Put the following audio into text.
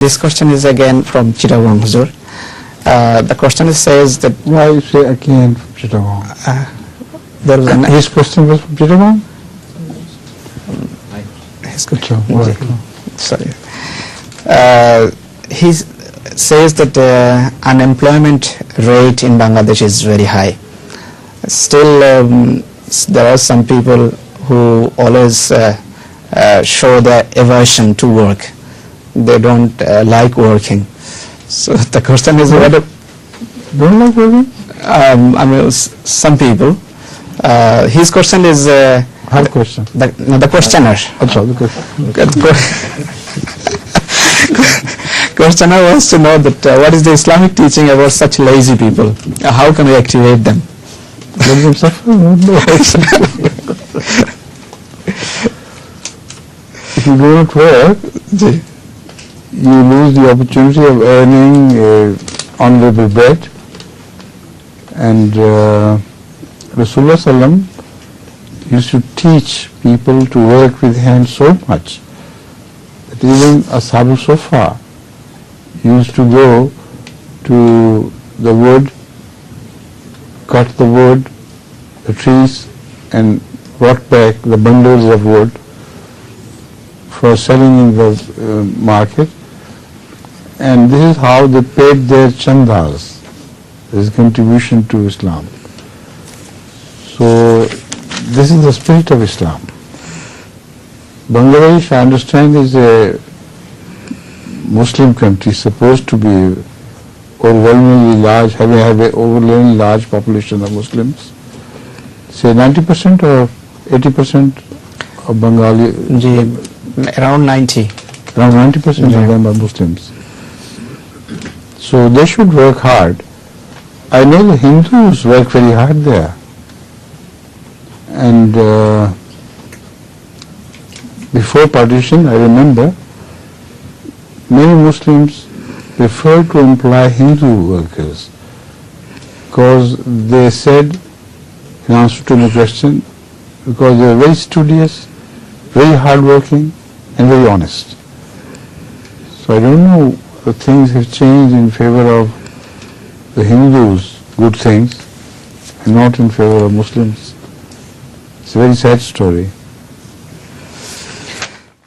This question is again from Chittagong, Huzur. The question says that why you say again from Chittagong? There was his question was from Chittagong? His question. Sorry. He says that unemployment rate in Bangladesh is very high. Still, there are some people who always show their aversion to work. They don't like working. So the question is, what don't like working? I mean, some people. His question is. Her question. The questioner. Questioner wants to know that what is the Islamic teaching about such lazy people? How can we activate them? Let them suffer. If you do not work, you lose the opportunity of earning honorable bread. And Rasulullah Sallam used to teach people to work with hands so much that even Ashab Sufa used to go to the wood, cut the wood, the trees, and brought back the bundles of wood for selling in the market. And this is how they paid their chandas, as contribution to Islam. So this is the spirit of Islam. Bangladesh, I understand, is a Muslim country, supposed to be overwhelmingly large, having an overwhelmingly large population of Muslims. Say 90% or 80% of Bengali? Around 90. Around 90% of them are Muslims. So they should work hard. I know the Hindus work very hard there. And before partition, I remember many Muslims preferred to employ Hindu workers because they said, in answer to my question, because they are very studious, very hardworking, and very honest. So I don't know, the things have changed in favor of the Hindus, good things, and not in favor of Muslims. It's a very sad story.